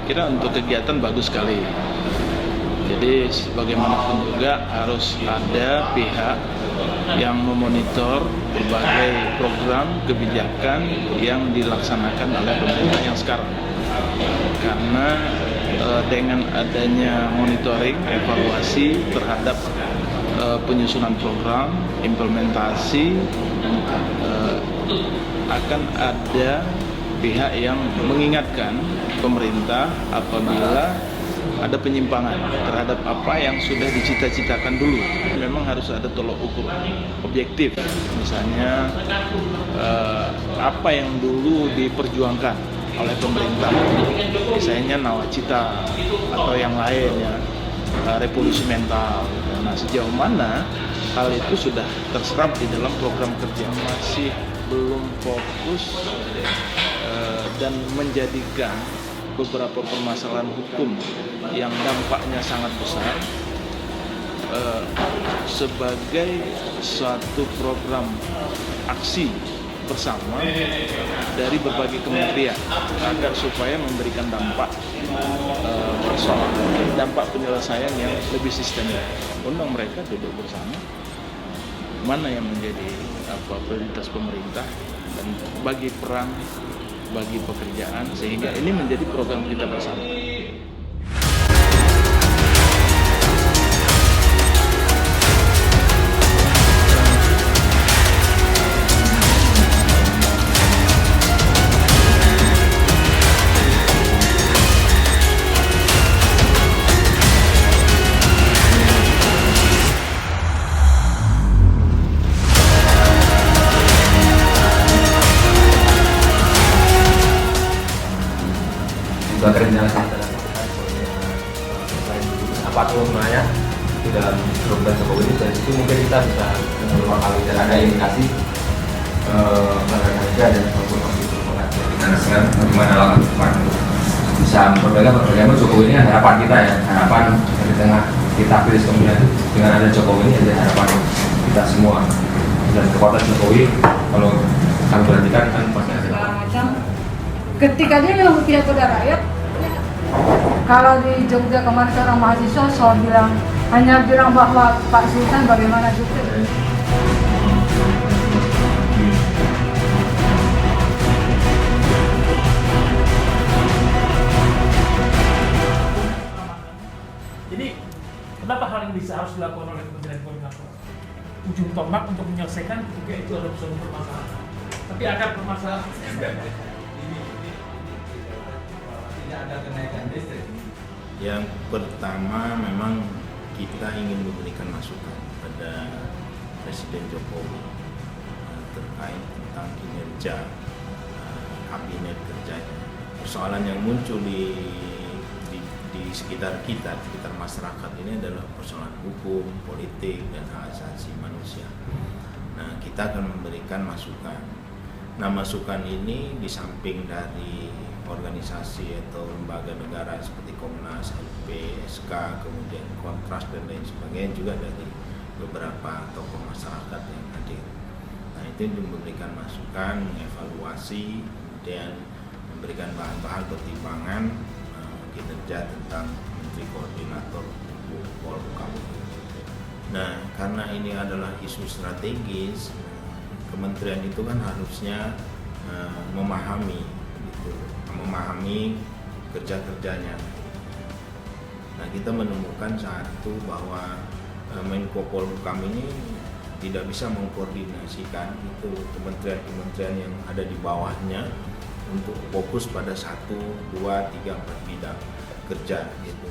kira untuk kegiatan bagus sekali. Jadi bagaimanapun juga harus ada pihak yang memonitor berbagai program kebijakan yang dilaksanakan oleh pemerintah yang sekarang. Karena dengan adanya monitoring, evaluasi terhadap penyusunan program, implementasi, akan ada pihak yang mengingatkan pemerintah apabila ada penyimpangan terhadap apa yang sudah dicita-citakan dulu. Memang harus ada tolok ukur objektif, misalnya apa yang dulu diperjuangkan oleh pemerintah, misalnya nawacita atau yang lain ya, revolusi mental. Nah, sejauh mana hal itu sudah terserap di dalam program kerja, masih belum fokus dan menjadikan beberapa permasalahan hukum yang dampaknya sangat besar sebagai suatu program aksi bersama dari berbagai kementerian agar supaya memberikan dampak persoalan, dampak penyelesaian yang lebih sistemik. Undang mereka duduk bersama, mana yang menjadi prioritas pemerintah dan bagi peran, bagi pekerjaan, sehingga ini menjadi program kita bersama. Juga rencana kita apa tuh sebenarnya di dalam program Jokowi ini, dari situ mungkin kita bisa beberapa kali dan ada indikasi kerja dan dengan bagaimana langkah depan bisa berbagai Jokowi ini harapan kita ya, harapan di tengah kita pilih kemudian dengan ada Jokowi ini ada harapan kita semua, dan kekuatan Jokowi kalau kami perhatikan kan pasti ada macam ketika dia bilang tidak pada rakyat, kalau di Jogja kemarin seorang mahasiswa hanya bilang bahwa Pak Sultan bagaimana juga. Jadi kenapa hal ini bisa harus dilakukan oleh Kementerian Koordinator? Ujung tombak untuk menyelesaikan ketika itu ada persoalan permasalahan. Tapi akar permasalahan tidak ada kenaikan listrik. Yang pertama, memang kita ingin memberikan masukan pada Presiden Jokowi terkait tentang kinerja kabinet kerjanya. Persoalan yang muncul di sekitar kita, di sekitar masyarakat ini adalah persoalan hukum, politik, dan hak asasi manusia. Nah, kita akan memberikan masukan. Nah, masukan ini di samping dari organisasi atau lembaga negara seperti Komnas, LPSK, kemudian Kontras dan lain sebagainya, juga dari beberapa tokoh masyarakat yang hadir. Nah, itu memberikan masukan, mengevaluasi, kemudian memberikan bahan-bahan pertimbangan kinerja tentang Menteri Koordinator Polhukam. Nah, karena ini adalah isu strategis, kementerian itu kan harusnya memahami kerja-kerjanya. Nah, kita menemukan satu bahwa Menko Polhukam ini tidak bisa mengkoordinasikan itu kementerian-kementerian yang ada di bawahnya untuk fokus pada 1, 2, 3, 4 bidang kerja gitu.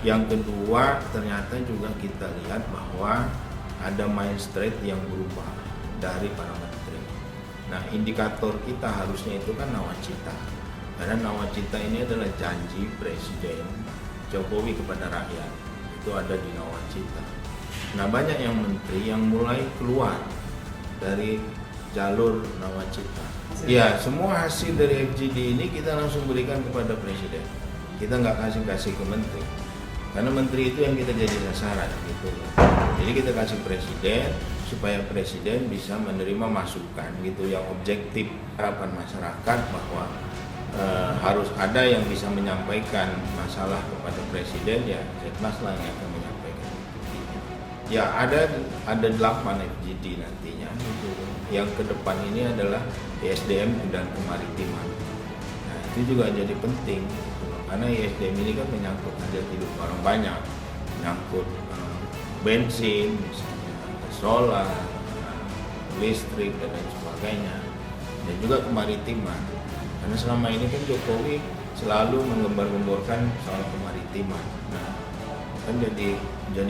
Yang kedua, ternyata juga kita lihat bahwa ada mindset yang berubah dari para menteri. Nah, indikator kita harusnya itu kan nawacita. Karena nawacita ini adalah janji Presiden Jokowi kepada rakyat. Itu ada di nawacita. Nah, banyak yang menteri yang mulai keluar dari jalur nawacita. Ya, semua hasil dari FGD ini kita langsung berikan kepada Presiden. Kita nggak kasih ke menteri. Karena menteri itu yang kita jadi sasaran gitu. Jadi kita kasih Presiden supaya Presiden bisa menerima masukan gitu yang objektif. Harapan masyarakat bahwa harus ada yang bisa menyampaikan masalah kepada presiden, ya Seknas lah yang akan menyampaikan. Ya ada 8 FGD nantinya gitu. Yang ke depan ini adalah ISDM dan kemaritiman. Nah, itu juga jadi penting karena ISDM ini kan menyangkut hajat hidup orang banyak, menyangkut bensin, misalnya, solar, listrik dan lain sebagainya, dan juga kemaritiman. Karena selama ini kan Jokowi selalu menggembar-gemborkan soal kemaritiman. Nah, kan jadi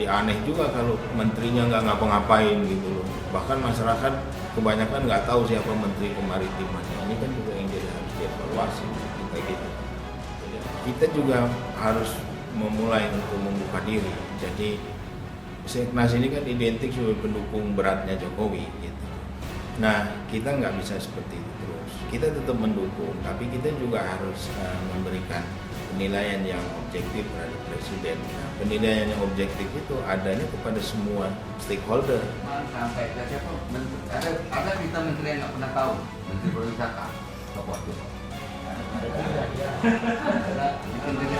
aneh juga kalau menterinya nggak ngapa-ngapain gitu loh. Bahkan masyarakat kebanyakan nggak tahu siapa menteri kemaritiman. Ini kan juga yang jadi harus dievaluasi kita gitu. Kita juga harus memulai untuk membuka diri. Jadi Seknas ini kan identik sebagai pendukung beratnya Jokowi gitu. Nah, kita nggak bisa seperti itu terus. Kita tetap mendukung, tapi kita juga harus memberikan penilaian yang objektif terhadap presiden. Nah, penilaian yang objektif itu adanya kepada semua stakeholder. Sampai ke siapa? Ada kita menteri yang nggak pernah tahu, menteri pariwisata, tokoh itu. Ada menteri